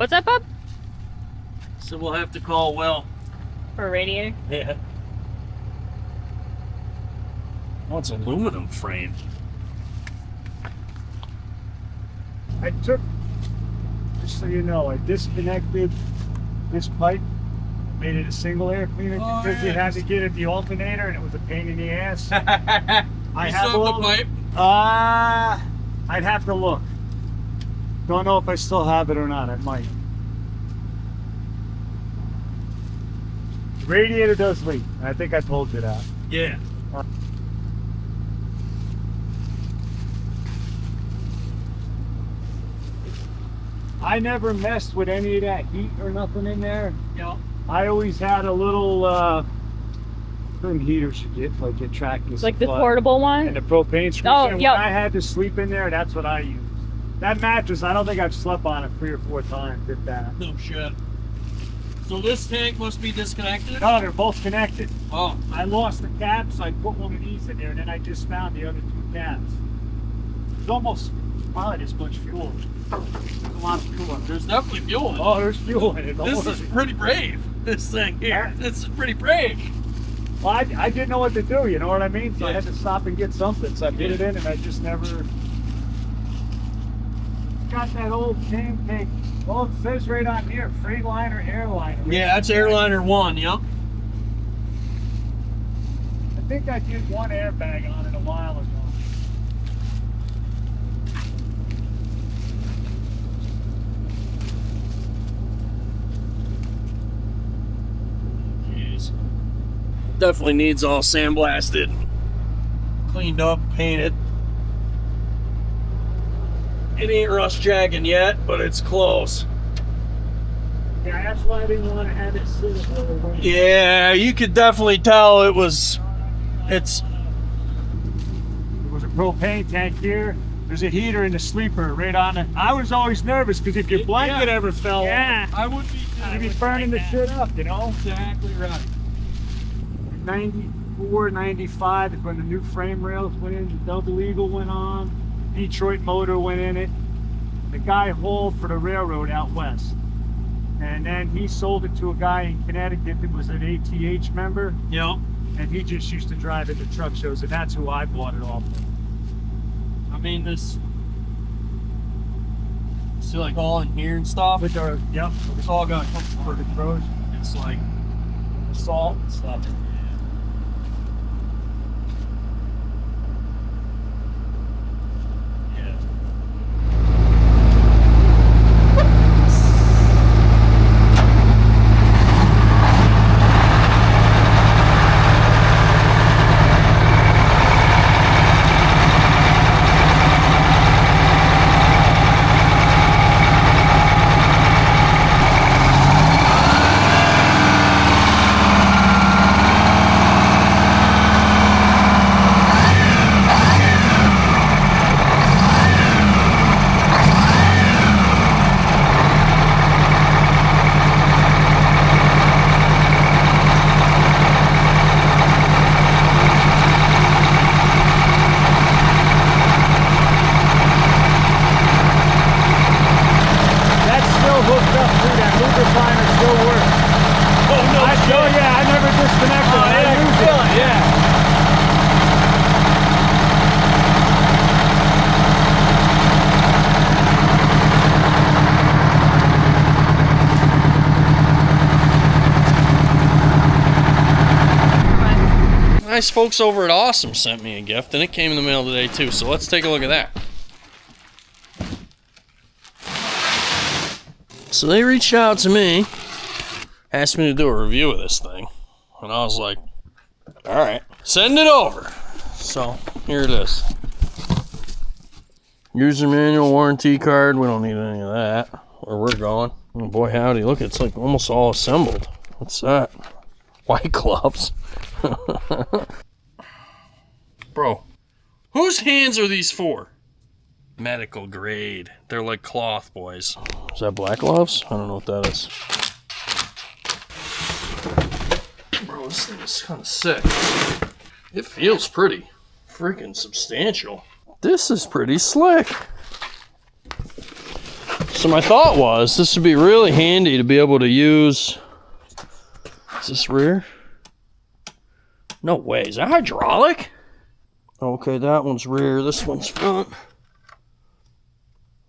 What's that, bub? So we'll have to call Will. For a radiator? Yeah. Oh, it's aluminum frame. I took, just so you know, I disconnected this pipe, made it a single air cleaner because we had to get at the alternator and it was a pain in the ass. I have the pipe? I'd have to look. Don't know if I still have it or not. I might. The radiator does leak. I think I told you that. Yeah. I never messed with any of that heat or nothing in there. Yeah. I always had a little heater should get like a tracking Like the supply. portable one? And the propane screws. Oh, When yep. I had to sleep in there, that's what I used. That mattress, I don't think I've slept on it 3 or 4 times, if that. No shit. So this tank must be disconnected? No, they're both connected. Oh. I lost the caps, I put one of these in there, and then I just found the other 2 caps. It's almost probably this much fuel. There's a lot of fuel. There's definitely fuel in it. Oh, there's fuel in it. Don't This worry. is pretty brave, this thing here. This is pretty brave. Well, I didn't know what to do, you know what I mean? So I Yeah. had to stop and get something. So I put it in and I just never... Got that old name thing. Well, it says right on here, Freightliner Airliner. Yeah, that's airliner 1, yep. I think I did one airbag on it a while ago. Jeez. Definitely needs all sandblasted, cleaned up, painted. It ain't rust jagging yet, but it's close. Yeah, that's why I didn't want to have it sit over. Yeah, you could definitely tell it was. It's. There was a propane tank here. There's a heater in the sleeper right on it. I was always nervous because if your blanket ever fell off, I would be. you'd be burning the shit up, you know? Exactly right. 94, 95 is when the new frame rails went in, the double eagle went on, Detroit motor went in it. The guy hauled for the railroad out west. And then he sold it to a guy in Connecticut that was an ATH member, Yep. and he just used to drive it to truck shows, and that's who I bought it off of. I mean, this. See, like all in here and stuff. With our, yep, It's all got for the corrosion. It's like salt and stuff. Yeah. That's still hooked up through that lubrifier, still works. Oh no! Oh yeah, I never disconnected it. yeah, I can feel it, yeah. Nice folks over at Ausom sent me a gift, and it came in the mail today too. So let's take a look at that. So they reached out to me, asked me to do a review of this thing, and I was like, all right, send it over. So here it is. User manual, warranty card. We don't need any of that. Where we're going. Oh boy, howdy! Look, it's like almost all assembled. What's that? White gloves. Bro, whose hands are these for? Medical grade. They're like cloth, boys. Is that black gloves? I don't know what that is. Bro, this thing is kind of sick. It feels pretty freaking substantial. This is pretty slick. So my thought was this would be really handy to be able to use. Is this rear? No way. Is that hydraulic? Okay, that one's rear. This one's front.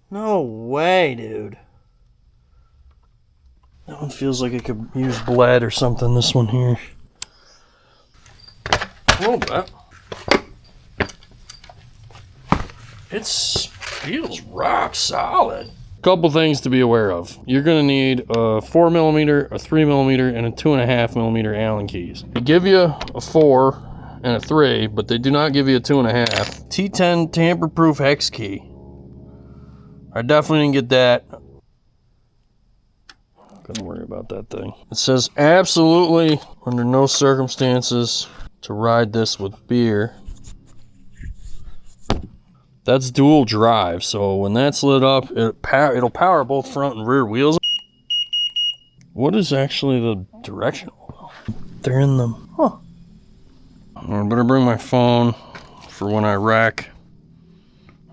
No way, dude. That one feels like it could use bled or something. This one here. A little bit. It feels rock solid. Couple things to be aware of. You're gonna need a 4mm, a 3mm, and a 2.5mm Allen keys. They give you a 4 and a 3, but they do not give you a 2.5. T10 tamper-proof hex key. I definitely didn't get that. Couldn't worry about that thing. It says absolutely under no circumstances to ride this with beer. That's dual drive, so when that's lit up, it'll power both front and rear wheels. What is actually the directional? They're in them. Huh. I better bring my phone for when I wreck.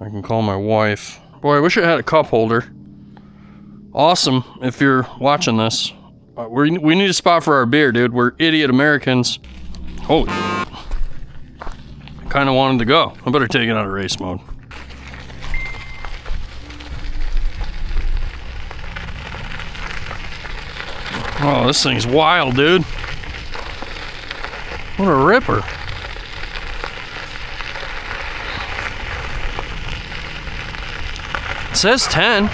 I can call my wife. Boy, I wish I had a cup holder. Awesome, if you're watching this. We need a spot for our beer, dude. We're idiot Americans. Holy. I kind of wanted to go. I better take it out of race mode. Oh, this thing's wild, dude. What a ripper. It says 10.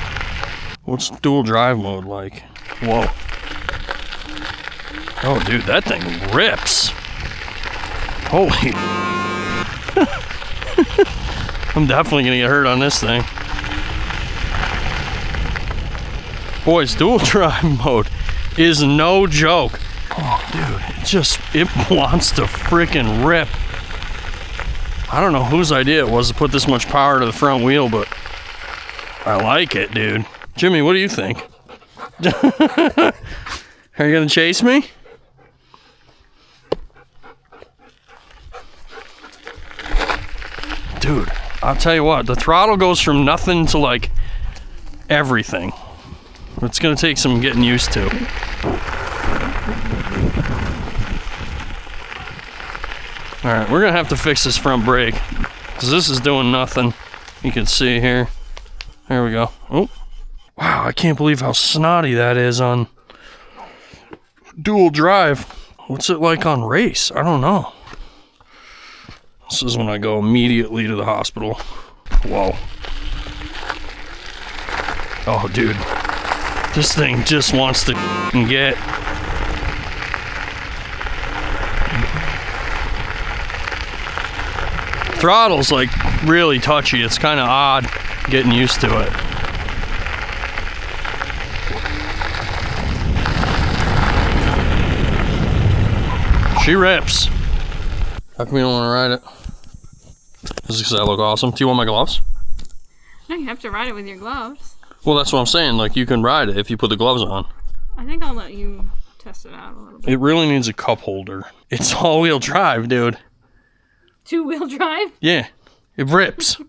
What's dual drive mode like? Whoa. Oh, dude, that thing rips. Holy. I'm definitely gonna get hurt on this thing. Boys, dual drive mode is no joke. Oh, dude, it wants to freaking rip. I don't know whose idea it was to put this much power to the front wheel, but I like it, dude. Jimmy, what do you think? Are you gonna chase me? Dude, I'll tell you what, the throttle goes from nothing to like everything. It's gonna take some getting used to. Alright, we're gonna have to fix this front brake, because this is doing nothing. You can see here. There we go. Oh. Wow, I can't believe how snotty that is on dual drive. What's it like on race? I don't know. This is when I go immediately to the hospital. Whoa. Oh, dude. This thing just wants to get. Throttle's like really touchy. It's kind of odd getting used to it. She rips. How come you don't want to ride it? Is it because I look awesome? Do you want my gloves? No, you have to ride it with your gloves. Well, that's what I'm saying. Like, you can ride it if you put the gloves on. I think I'll let you test it out a little bit. It really needs a cup holder. It's all-wheel drive, dude. Two-wheel drive? Yeah. It rips.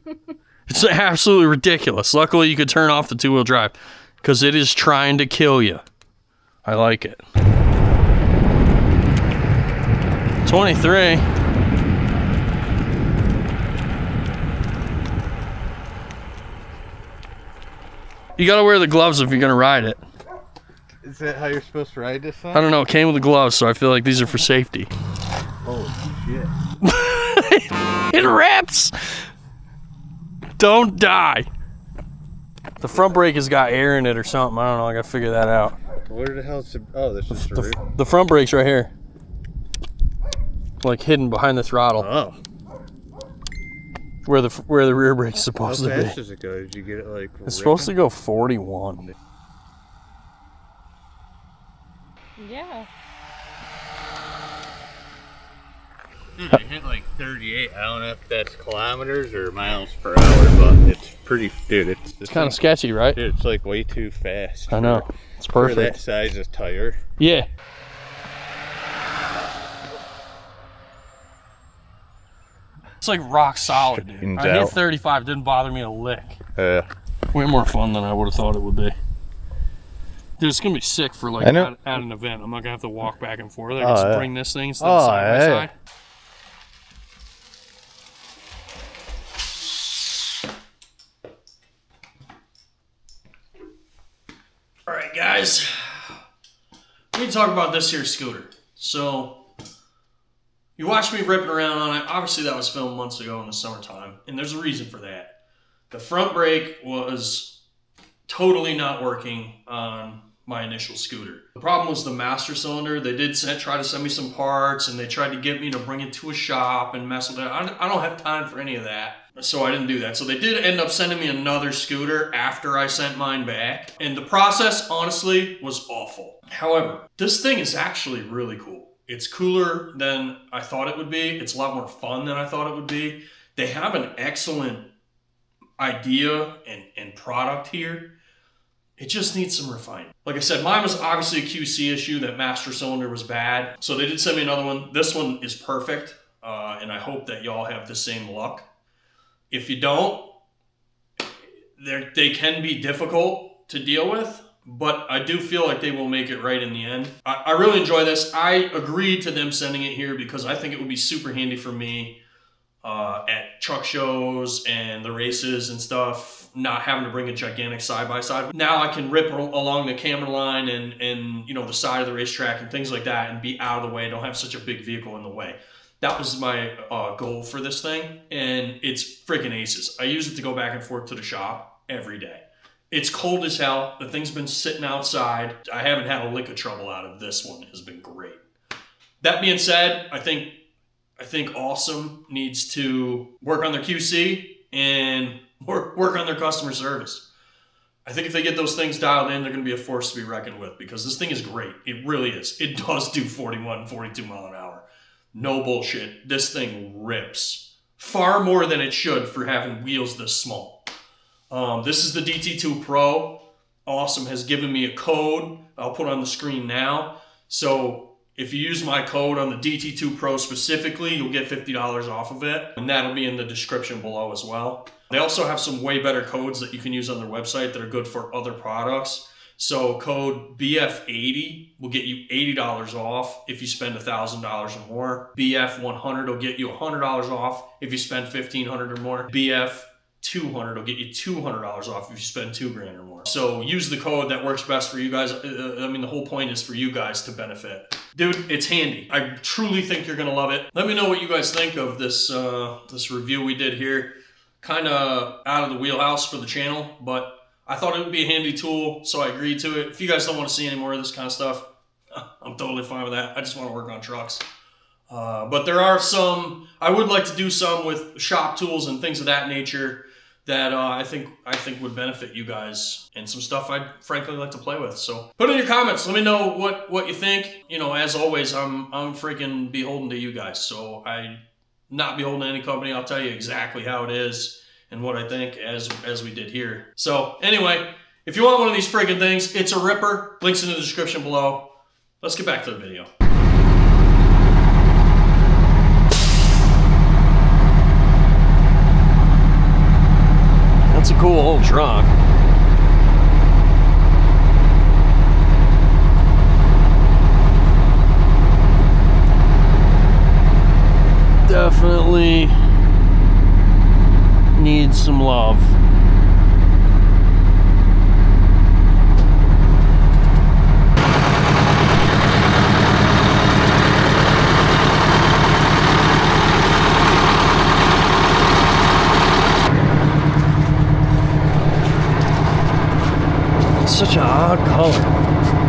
It's absolutely ridiculous. Luckily, you could turn off the two-wheel drive, because it is trying to kill you. I like it. 23. You gotta wear the gloves if you're gonna ride it. Is that how you're supposed to ride this thing? I don't know, it came with the gloves, so I feel like these are for safety. Holy shit. It rips! Don't die. The front brake has got air in it or something. I don't know, I gotta figure that out. Where the hell is the... Oh, this is the rear? The front brake's right here. Like hidden behind the throttle. Oh. Where the rear brake's supposed to How be. fast does it go? Did you get it like... It's supposed to go 41. Yeah. Dude, I hit like 38. I don't know if that's kilometers or miles per hour, but it's pretty... Dude, It's kind of sketchy, right? Dude, it's like way too fast. I know. It's For that perfect. size of tire. Yeah. It's like rock solid, dude. Straightens I hit out. 35, didn't bother me a lick. Way more fun than I would have thought it would be. Dude, it's gonna be sick for like at an event. I'm not gonna have to walk back and forth. I can just bring this thing instead of side by side. All right, guys. We need to talk about this here scooter. So, you watched me ripping around on it. Obviously, that was filmed months ago in the summertime, and there's a reason for that. The front brake was totally not working on my initial scooter. The problem was the master cylinder. They did try to send me some parts, and they tried to get me to bring it to a shop and mess with it. I don't have time for any of that, so I didn't do that. So they did end up sending me another scooter after I sent mine back, and the process, honestly, was awful. However, this thing is actually really cool. It's cooler than I thought it would be. It's a lot more fun than I thought it would be. They have an excellent idea and product here. It just needs some refinement. Like I said, mine was obviously a QC issue. That master cylinder was bad. So they did send me another one. This one is perfect. And I hope that y'all have the same luck. If you don't, they can be difficult to deal with. But I do feel like they will make it right in the end. I really enjoy this. I agreed to them sending it here because I think it would be super handy for me at truck shows and the races and stuff, not having to bring a gigantic side-by-side. Now I can rip along the camera line and you know, the side of the racetrack and things like that and be out of the way. Don't have such a big vehicle in the way. That was my goal for this thing, and it's freaking aces. I use it to go back and forth to the shop every day. It's cold as hell. The thing's been sitting outside. I haven't had a lick of trouble out of this one. It has been great. That being said, I think Ausom needs to work on their QC and work on their customer service. I think if they get those things dialed in, they're going to be a force to be reckoned with because this thing is great. It really is. It does do 41, 42 mile an hour. No bullshit. This thing rips far more than it should for having wheels this small. This is the DT2 Pro. Ausom has given me a code. I'll put on the screen now. So if you use my code on the DT2 Pro specifically, you'll get $50 off of it. And that'll be in the description below as well. They also have some way better codes that you can use on their website that are good for other products. So code BF80 will get you $80 off if you spend $1,000 or more. BF100 will get you $100 off if you spend $1,500 or more. BF200 will get you $200 off if you spend $2,000 or more. So use the code that works best for you guys. I mean, the whole point is for you guys to benefit. Dude, it's handy. I truly think you're gonna love it. Let me know what you guys think of this this review we did here. Kind of out of the wheelhouse for the channel, but I thought it would be a handy tool, so I agreed to it. If you guys don't want to see any more of this kind of stuff, I'm totally fine with that. I just want to work on trucks. But there are some, I would like to do some with shop tools and things of that nature that I think would benefit you guys, and some stuff I'd frankly like to play with. So put in your comments. Let me know what you think. You know, as always, I'm freaking beholden to you guys. So I'm not beholden to any company. I'll tell you exactly how it is and what I think as we did here. So anyway, if you want one of these friggin' things, it's a ripper. Links in the description below. Let's get back to the video. That's a cool old truck. Definitely needs some love. It's such an odd color.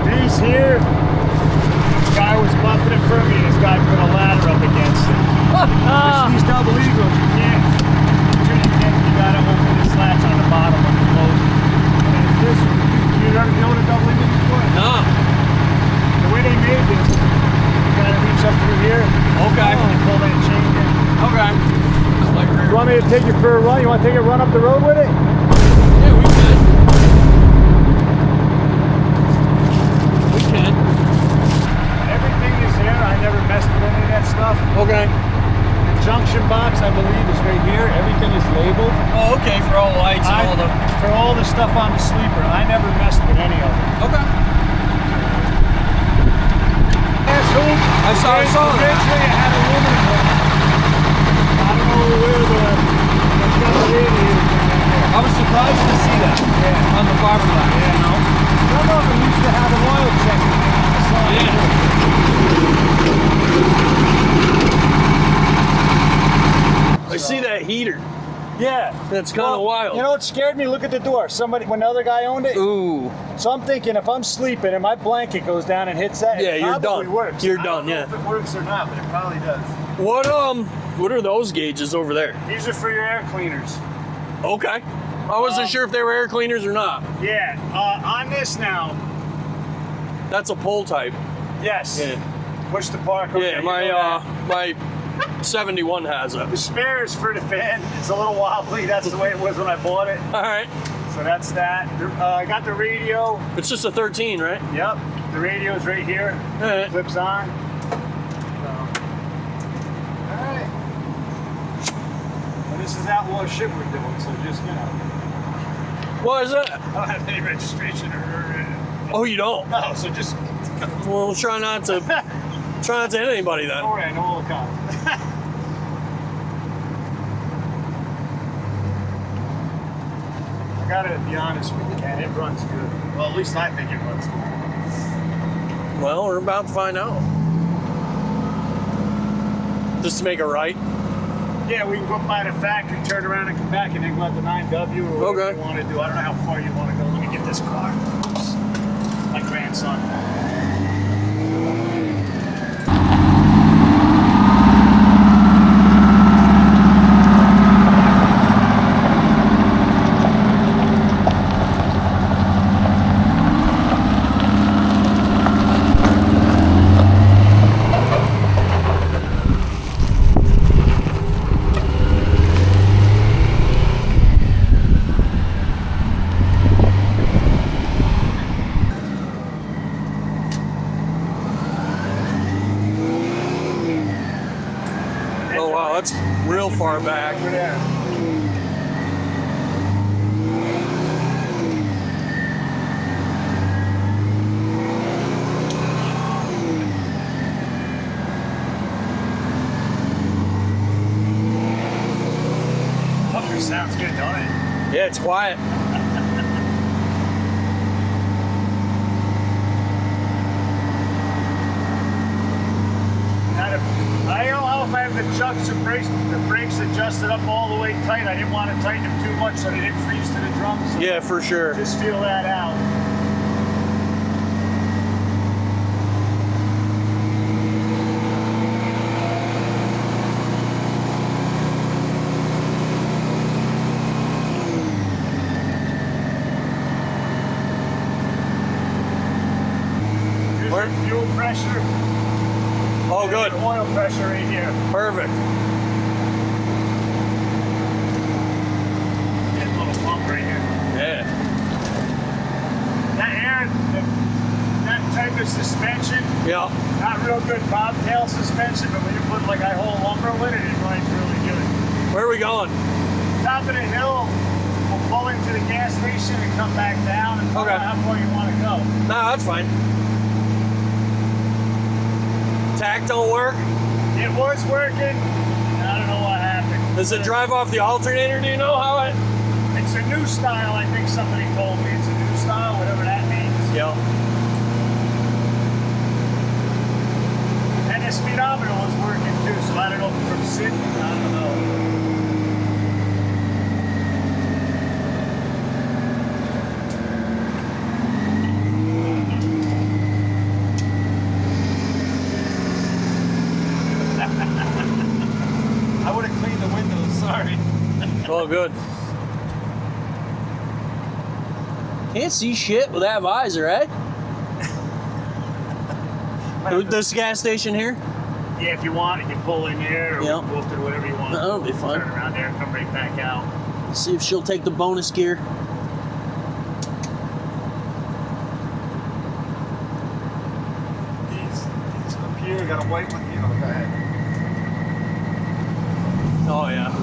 These here, this guy was bumping it for me, and this guy put a ladder up against it. These double eagles, you gotta open the slats on the bottom when you close it. And this, you ever deal with a double eagle before? No. The way they made this, you gotta reach up through here. Okay. And pull that chain in. Okay. You want me to take it for a run? You want to take a run up the road with it? Yeah, we can. We can. Everything is there. I never messed with any of that stuff. Okay. The junction box, I believe, is right here. Everything is labeled. Oh, okay, for all the lights and all the... For all the I saw that. Originally, it had aluminum in it. I don't know where the radiator is. I was surprised to see that on the fiberglass. Yeah. You know? Some of them used to have an oil check in there. I saw it. I see that heater. Yeah. That's kind of wild. You know what scared me? Look at the door. Somebody, when the other guy owned it. Ooh. So I'm thinking if I'm sleeping and my blanket goes down and hits that, Yeah, it you're probably done. works. You're I don't done, know yeah. if it works or not, but it probably does. What are those gauges over there? These are for your air cleaners. Okay. I wasn't sure if they were air cleaners or not. Yeah. On this now. That's a pull type. Yes. Yeah. Push the park. Okay, Yeah, you know that. my 71 has it. The spare is for the fan. It's a little wobbly. That's the way it was when I bought it. All right. So that's that. I got the radio. It's just a 13, right? Yep. The radio's right here. All right. Clips on. So. All right. Well, this is outlaw shit we're doing, so just, you know. What is it? I don't have any registration or. Oh, you don't? No, so just. Well, we'll try not to hit anybody then. Don't worry, I know all the cops. I gotta be honest with you, man. It runs good. Well, at least I think it runs good. Well, we're about to find out. Just to make a right. Yeah, we can go by the factory, turn around and come back and then go out the 9W or whatever Okay. you want to do. I don't know how far you want to go. Let me get this car. Oops. My grandson. Oh, wow, that's real far back. Over there. Pucker sounds good, don't it? Yeah, it's quiet. I don't know if I have the brakes adjusted up all the way tight. I didn't want to tighten them too much so they didn't freeze to the drums. So Yeah, for sure. just feel that out. Here's Where- your fuel pressure. Oh, and good. your oil pressure right here. Perfect. Get a little bump right here. Yeah. That type of suspension, Yeah. not real good bobtail suspension, but when you put like a whole lumber with it, it rides really good. Where are we going? Top of the hill, we'll pull into the gas station and come back down and find Okay. out how far you want to go. No, that's fine. Tack don't work? It was working. I don't know what happened. Does it drive off the alternator? Do you know how it? It's a new style, I think somebody told me. It's a new style, whatever that means. Yeah. And the speedometer was working too, so I don't know if from sitting, I don't know. I would have cleaned the windows, sorry. Oh, good. Can't see shit with that visor, eh? This gas station here? Yeah, if you want, you can pull in there or Yep. go up to whatever you want. That'll be fun. Turn around there and come right back out. Let's see if she'll take the bonus gear. These up here, got a white one, you know, go ahead. Oh, yeah.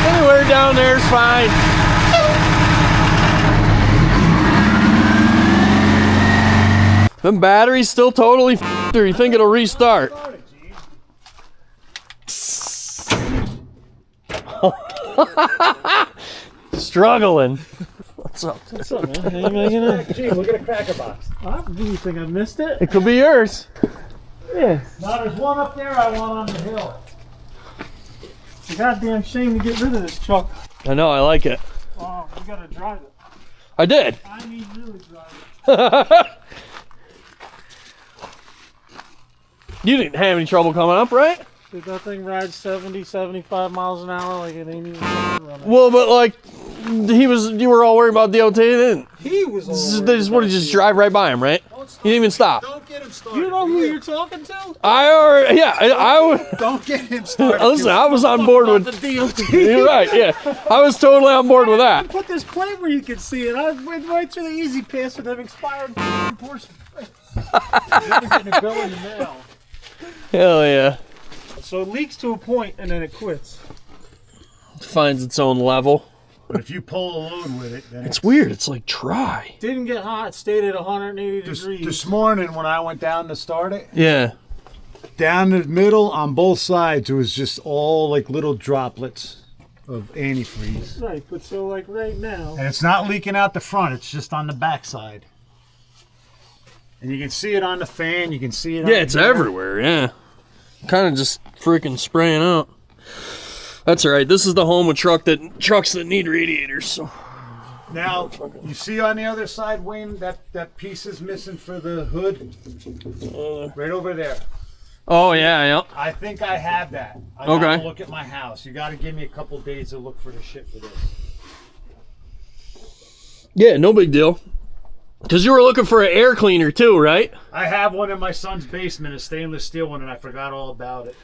Anywhere down there's fine. The battery's still totally f***ed, or you think it'll restart? Struggling. What's up? What's up, man? How you making it? Gee, look at a cracker box. Do you think I missed it? It could be yours. Yeah. Now there's one up there, I want on the hill. It's a goddamn shame to get rid of this truck. I know, I like it. Oh, you gotta drive it. I did. I need you to drive it. You didn't have any trouble coming up, right? Did that thing ride 70, 75 miles an hour like it ain't even running? Well, but like, you were all worried about DOT, didn't? He was all They just wanted to just drive right by him, right? You didn't even stop. Don't get him started. You know who you're talking to? I would. Don't get him started. Listen, I was on board with. The DOT. You're right, yeah. I was totally on board with that. Put this plate where you can see it. I went right through the easy pass with them expired portion. Getting a bill in the mail. Hell yeah. So it leaks to a point and then it quits. It finds its own level. But if you pull a load with it, then It's weird. It's like dry. Didn't get hot. Stayed at 180 degrees. This morning when I went down to start it, Yeah. down the middle on both sides, it was just all like little droplets of antifreeze. Right, but so like right now. And it's not leaking out the front, it's just on the back side. And you can see it on the fan, you can see it Yeah, on it's here. everywhere. Yeah. Kind of just freaking spraying out. That's all right. This is the home of trucks that need radiators. So. Now, you see on the other side, Wayne, that piece is missing for the hood? Right over there. Oh yeah, yeah. I think I have that. I Okay. gotta look at my house. You gotta give me a couple days to look for the shit for this. Yeah, no big deal. Because you were looking for an air cleaner too, right? I have one in my son's basement, a stainless steel one, and I forgot all about it.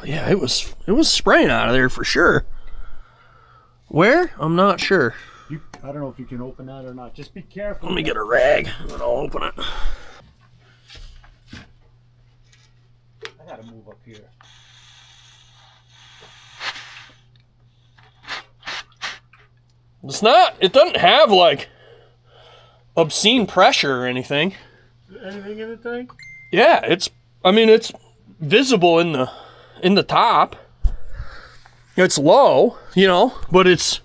Yeah, it was spraying out of there for sure. Where? I'm not sure. I don't know if you can open that or not. Just be careful. Let me get a rag and then I'll open it. I gotta move up here. It doesn't have like obscene pressure or anything. Anything in the tank? Yeah, it's visible in the top. It's low, but it's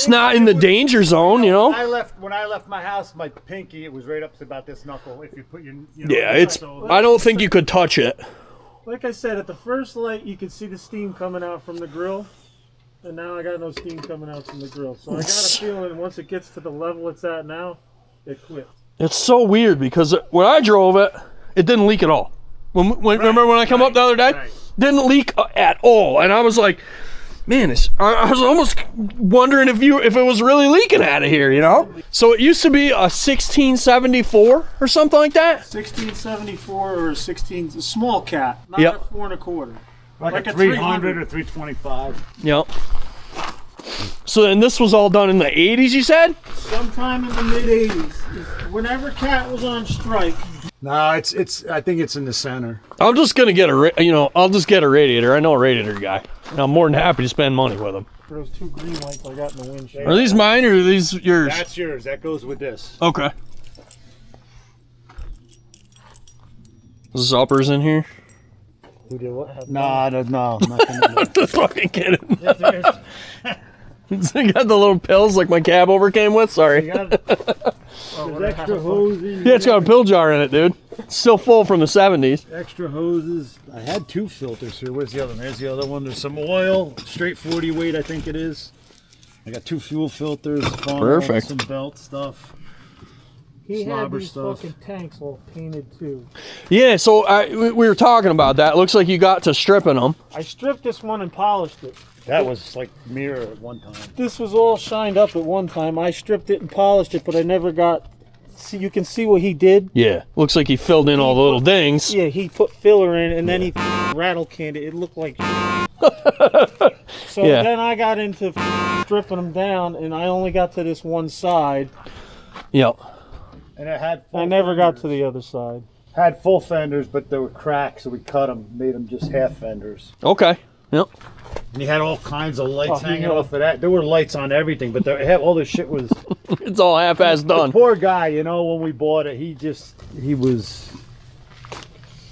not in the danger zone, When I left my house, my pinky, it was right up to about this knuckle. If you put your, Yeah, I don't think you could touch it. Like I said, at the first light, you could see the steam coming out from the grill. And now I got no steam coming out from the grill. So I got a feeling once it gets to the level it's at now, it quit. It's so weird because when I drove it, it didn't leak at all. Remember when I come up the other day? Right. Didn't leak at all. And I was like, man, I was almost wondering if it was really leaking out of here, So it used to be a 1674 or something like that. 1674 or a small cat, not Yep. a 4 1/4. like a 300 or 325. Yep. So then this was all done in the 80s, you said? Sometime in the mid 80s, whenever cat was on strike. No, it's. I think it's in the center. I'm just gonna get I'll just get a radiator. I know a radiator guy. And I'm more than happy to spend money with him. For those 2 green lights I got in the windshield. Are these mine or are these yours? That's yours. That goes with this. Okay. Is this uppers in here? Who did what? No, nothing. Just fucking kidding. I got the little pills like my cab over came with. Sorry. There's extra hose in Yeah, it's got a pill jar in it, dude. It's still full from the 70s. Extra hoses. I had 2 filters here. Where's the other one? There's the other one. There's some oil, straight 40 weight, I think it is. I got 2 fuel filters, funnel, Perfect. some belt stuff. He had Slobber these stuff. fucking tanks all painted too. Yeah, so we were talking about that. Looks like you got to stripping them. I stripped this one and polished it. That was like mirror at one time. This was all shined up at one time. I stripped it and polished it, but I never got. See, you can see what he did. Yeah, looks like he filled in all the little dings. Yeah, he put filler in, and then he rattle canned it. It looked like. So then I got into stripping them down, and I only got to this one side. Yep. And it had. I never got to the other side. Had full fenders, but they were cracked, so we cut them, made them just half fenders. Okay. Yep. And he had all kinds of lights hanging off of that. There were lights on everything, but all this shit was. It's all half-assed done. The poor guy, you know, when we bought it, he was.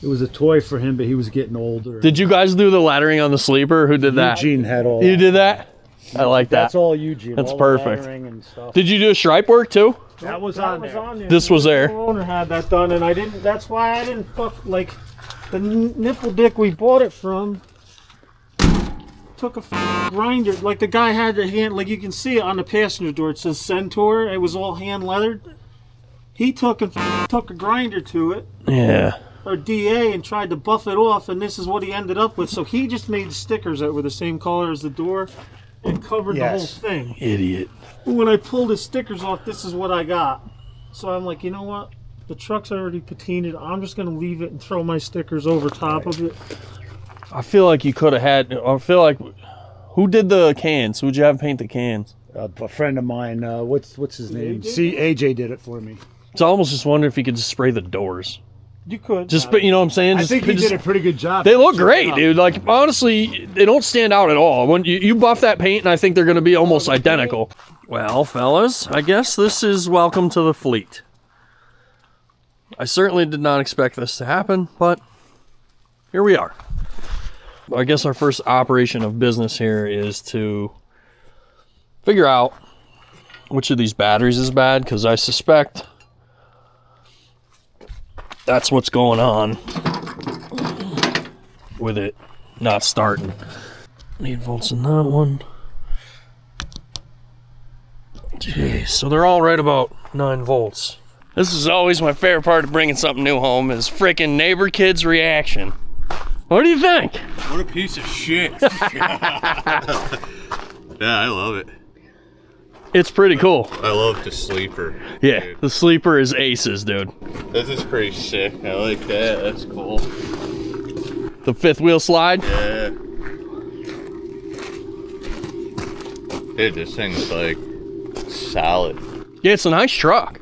It was a toy for him, but he was getting older. Did you guys do the lettering on the sleeper? Who did that? Eugene had all. You did that? I like that. That's all Eugene. That's all perfect. The lettering and stuff. Did you do a stripe work too? That was on there. This was there. The owner had that done, and I didn't. That's why I didn't fuck like the nipple dick we bought it from. Took a grinder, like the guy had the hand, like you can see it on the passenger door. It says Centaur. It was all hand leathered. He took a grinder to it, Yeah. or DA, and tried to buff it off, and this is what he ended up with. So he just made stickers that were the same color as the door, and covered the whole thing. Idiot. When I pulled his stickers off, this is what I got. So I'm like, you know what? The truck's already patinaed. I'm just gonna leave it and throw my stickers over top of it. I feel like you could have had. I feel like. Who did the cans? Who'd you have paint the cans? A friend of mine. What's his name? AJ? AJ did it for me. So I almost just wonder if you could just spray the doors. You could. Just, you know what I'm saying? I think he did a pretty good job. They look great, dude. Like, honestly, they don't stand out at all. When you buff that paint, and I think they're going to be almost identical. Well, fellas, I guess this is welcome to the fleet. I certainly did not expect this to happen, but here we are. I guess our first operation of business here is to figure out which of these batteries is bad, because I suspect that's what's going on with it not starting. 8 volts in that one. Jeez, so they're all right about 9 volts. This is always my favorite part of bringing something new home, is freaking neighbor kid's reaction. What do you think? What a piece of shit. Yeah, I love it. It's pretty cool. I love the sleeper. Yeah, Dude. the sleeper is aces, dude. This is pretty sick. I like that. That's cool. The 5th wheel slide. Yeah. Dude, this thing's like solid. Yeah, it's a nice truck.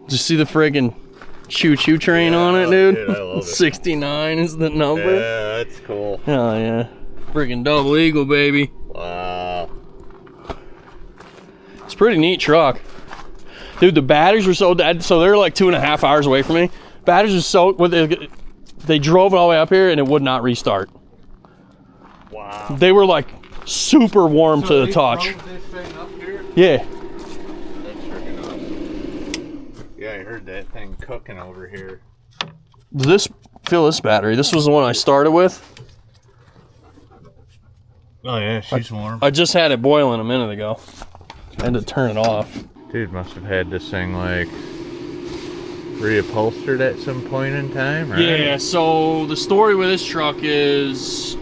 Did you see the friggin' choo-choo train on it, dude? Dude, I love it. 69 is the number. Yeah, that's cool. Hell yeah. Friggin' double eagle, baby. Wow. It's a pretty neat truck. Dude, the batteries were so dead, so they're like 2.5 hours away from me. Batteries are so, they drove it all the way up here and it would not restart. Wow. They were like super warm to the touch. This thing up here? Yeah. That's freaking awesome. Yeah, I heard that thing cooking over here. Fill this battery. This was the one I started with. Oh yeah, she's warm. I just had it boiling a minute ago. I had to turn it off. Dude must have had this thing like reupholstered at some point in time, right? Yeah, so the story with this truck is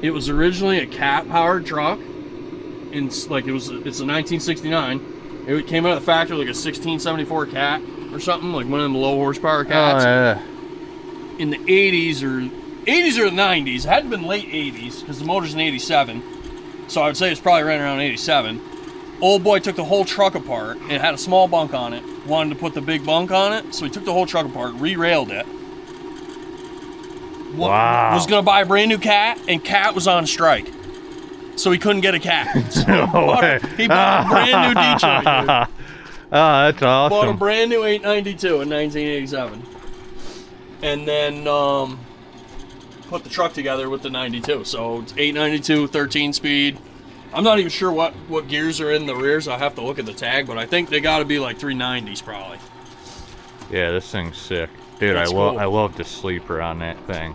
it was originally a cat powered truck. It's a 1969. It came out of the factory like a 1674 cat or something, like one of them low horsepower cats. Oh, yeah. In the 80s or the 90s. It hadn't been late 80s because the motor's in 87. So I would say it's probably right around 87. Old boy took the whole truck apart. It had a small bunk on it. Wanted to put the big bunk on it. So he took the whole truck apart, re-railed it. Wow. Was going to buy a brand new cat, and cat was on strike. So he couldn't get a cat. So he bought a brand new Detroit, dude. Oh, that's awesome. Bought a brand new 892 in 1987. And then put the truck together with the 92. So it's 892, 13 speed. I'm not even sure what gears are in the rears. I'll have to look at the tag, but I think they got to be like 390s probably. Yeah, this thing's sick. Dude, That's cool. I love the sleeper on that thing.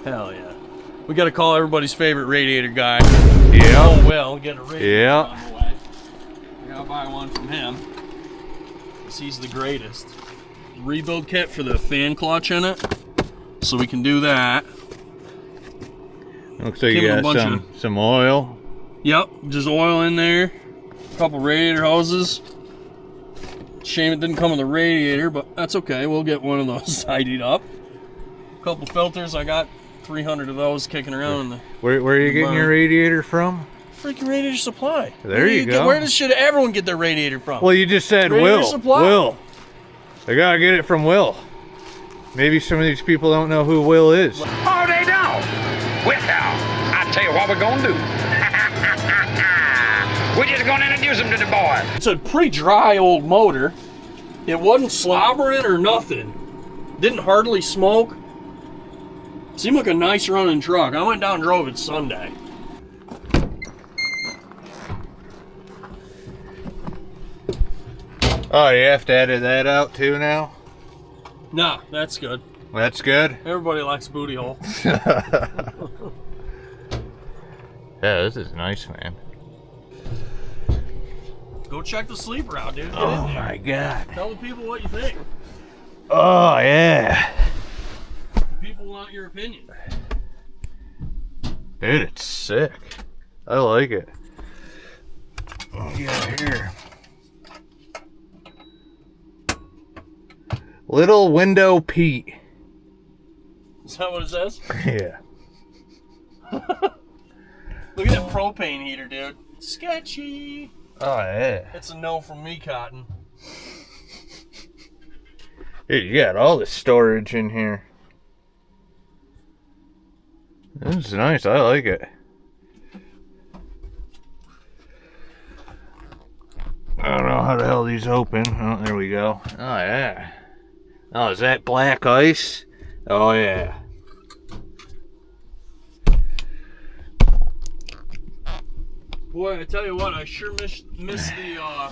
Hell yeah. We got to call everybody's favorite radiator guy. Yeah. Oh, well, get a radiator Yeah. on the way. I got to buy one from him. 'Cause he's the greatest. Rebuild kit for the fan clutch in it. So we can do that. Looks like Give you him a got bunch some oil. Yep, just oil in there. A couple radiator hoses. Shame it didn't come with a radiator, but that's okay. We'll get one of those tidied up. A couple filters. I got 300 of those kicking around in the Where are you getting your radiator from? freaking Radiator Supply. There you go. Where should everyone get their radiator from? Well, you just said Radiator Will. Supply. Will. They gotta get it from Will. Maybe some of these people don't know who Will is. Oh, they don't. Well, I'll tell you what we're gonna do. We're just gonna introduce them to the boys. It's a pretty dry old motor. It wasn't slobbering or nothing. Didn't hardly smoke. Seemed like a nice running truck. I went down and drove it Sunday. Oh, you have to edit that out too now? Nah, that's good. That's good. Everybody likes booty hole. Yeah, this is nice, man. Go check the sleeper out, dude. Get Oh in there. my god. Tell the people what you think. Oh yeah. People want your opinion. Dude, it's sick. I like it. What do you got here? Little Window Pete. Is that what it says? Yeah. Look at that propane heater, dude. Sketchy. Oh yeah. It's a no from me, Cotton. Dude, you got all the storage in here. This is nice. I like it. I don't know how the hell these open. Oh, there we go. Oh yeah. Oh, is that black ice? Oh yeah. Boy, I tell you what, I sure miss the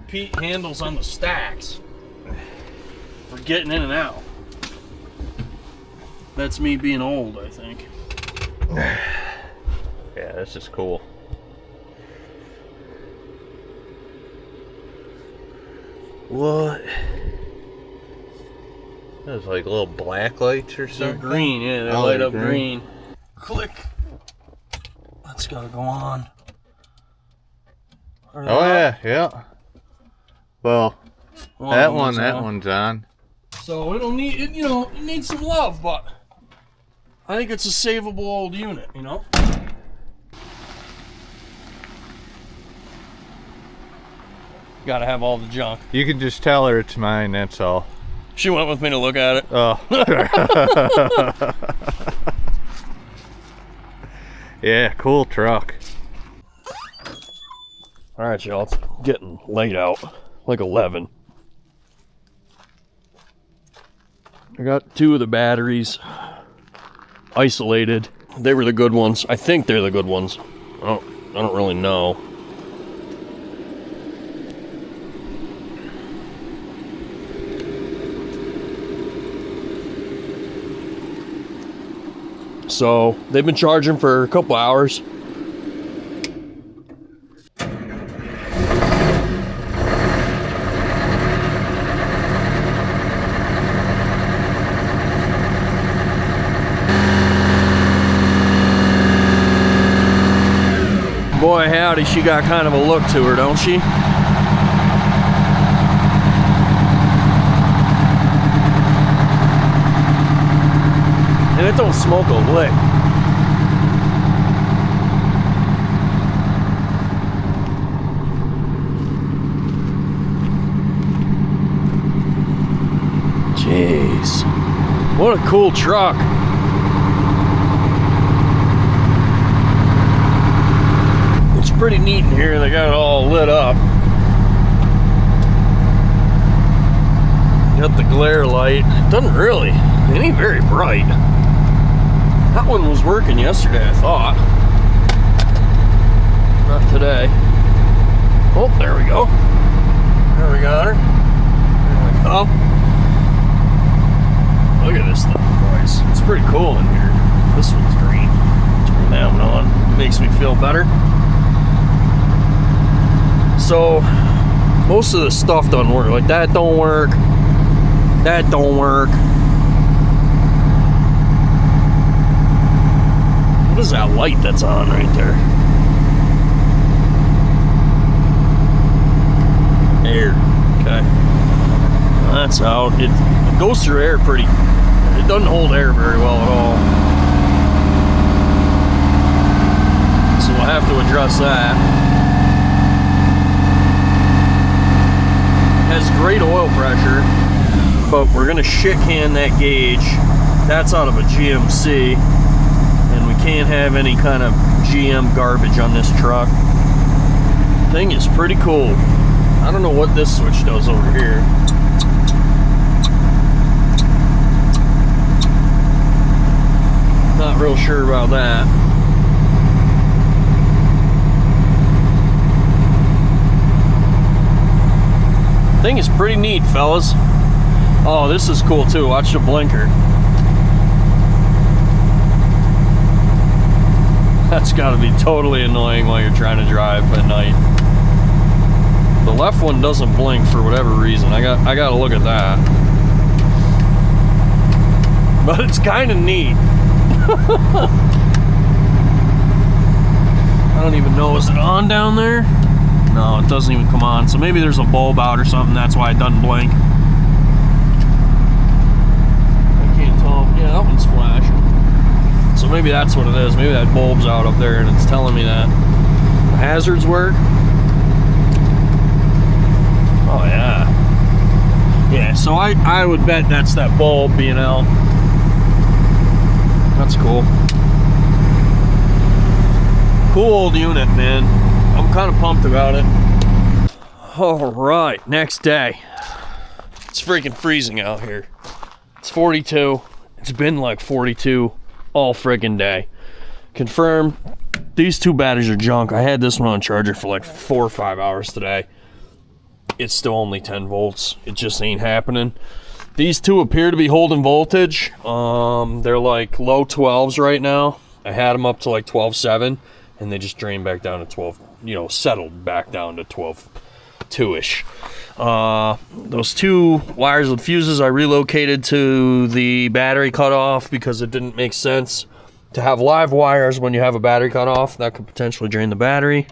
Pete handles on the stacks for getting in and out. That's me being old, I think. Yeah, this is cool. What? Those like little black lights or They're something? green, yeah, they Oh, light they're up green. Click. That's gotta go on. Or Oh that. yeah. Well, Well, that one's one's on. So it'll need, it needs some love, but I think it's a savable old unit, you know? Gotta have all the junk. You can just tell her it's mine, that's all. She went with me to look at it. Oh. Yeah, cool truck. All right, y'all, it's getting late out, like 11. I got 2 of the batteries isolated. They were the good ones. I think they're the good ones. I don't really know. So they've been charging for a couple hours. Boy, howdy, she got kind of a look to her, don't she? And it don't smoke a lick. Jeez. What a cool truck. It's pretty neat in here. They got it all lit up. Got the glare light. It doesn't really, it ain't very bright. That one was working yesterday, I thought. Not today. Oh, there we go. There we got her. There we go. Look at this thing, boys. It's pretty cool in here. This one's green. Turn that one on. Makes me feel better. So, most of the stuff doesn't work. Like that don't work. That don't work. What is that light that's on right there? Air. Okay. That's out. It goes through air pretty. It doesn't hold air very well at all. So we'll have to address that. It has great oil pressure, but we're gonna shit can that gauge. That's out of a GMC, and we can't have any kind of GM garbage on this truck. Thing is pretty cool. I don't know what this switch does over here. Not real sure about that. Thing is pretty neat, fellas. Oh, this is cool too. Watch the blinker. That's got to be totally annoying while you're trying to drive at night. The left one doesn't blink for whatever reason. I got to look at that. But it's kind of neat. I don't even know. Is it on down there? No, it doesn't even come on. So maybe there's a bulb out or something. That's why it doesn't blink. I can't tell. Yeah, that one's flashing. So maybe that's what it is. Maybe that bulb's out up there and it's telling me that. The hazards work. Oh yeah. Yeah, so I would bet that's that bulb being out. That's cool. Cool old unit, man. I'm kind of pumped about it. All right, next day. It's freaking freezing out here. It's 42. It's been like 42 all friggin' day. Confirmed. These two batteries are junk. I had this one on charger for like 4 or 5 hours today. It's still only 10 volts. It just ain't happening. These two appear to be holding voltage. They're like low 12s right now. I had them up to like 12.7 and they just drained back down to 12, you know, settled back down to 12.2-ish. Those two wires with fuses I relocated to the battery cutoff because it didn't make sense to have live wires when you have a battery cutoff. That could potentially drain the battery.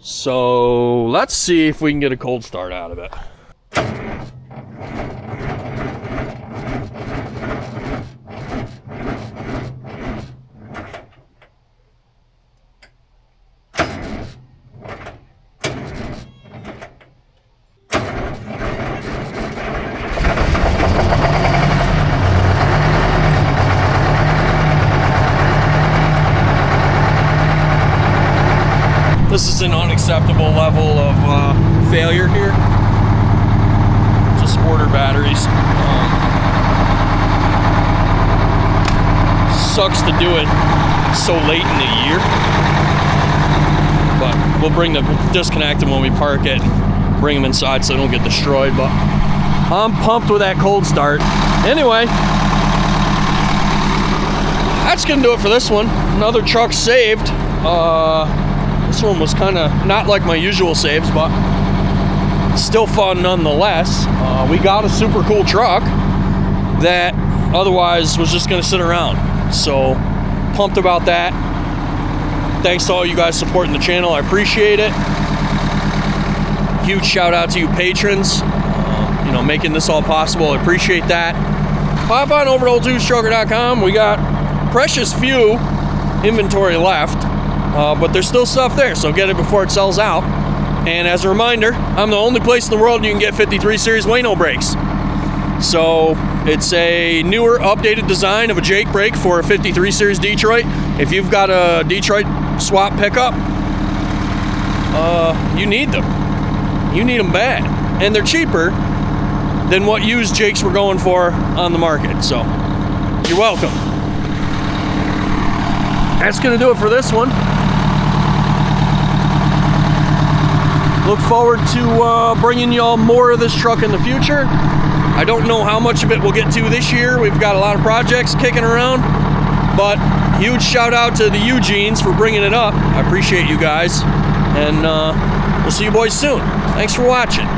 So let's see if we can get a cold start out of it. This is an unacceptable level of failure here. Just order batteries. Sucks to do it so late in the year, but we'll disconnect them when we park it, bring them inside so they don't get destroyed. But I'm pumped with that cold start. Anyway, that's gonna do it for this one. Another truck saved. This one was kind of not like my usual saves, but still fun nonetheless. We got a super cool truck that otherwise was just going to sit around. So pumped about that. Thanks to all you guys supporting the channel. I appreciate it. Huge shout out to you patrons, you know, making this all possible. I appreciate that. Pop on over to old2strugger.com. We got precious few inventory left. But there's still stuff there, so get it before it sells out. And as a reminder, I'm the only place in the world you can get 53 series Wayno brakes. So it's a newer, updated design of a Jake brake for a 53 series Detroit. If you've got a Detroit swap pickup, you need them. You need them bad. And they're cheaper than what used Jakes were going for on the market. So you're welcome. That's going to do it for this one. Look forward to bringing y'all more of this truck in the future. I don't know how much of it we'll get to this year. We've got a lot of projects kicking around, but huge shout out to the Eugenes for bringing it up. I appreciate you guys, and we'll see you boys soon. Thanks for watching.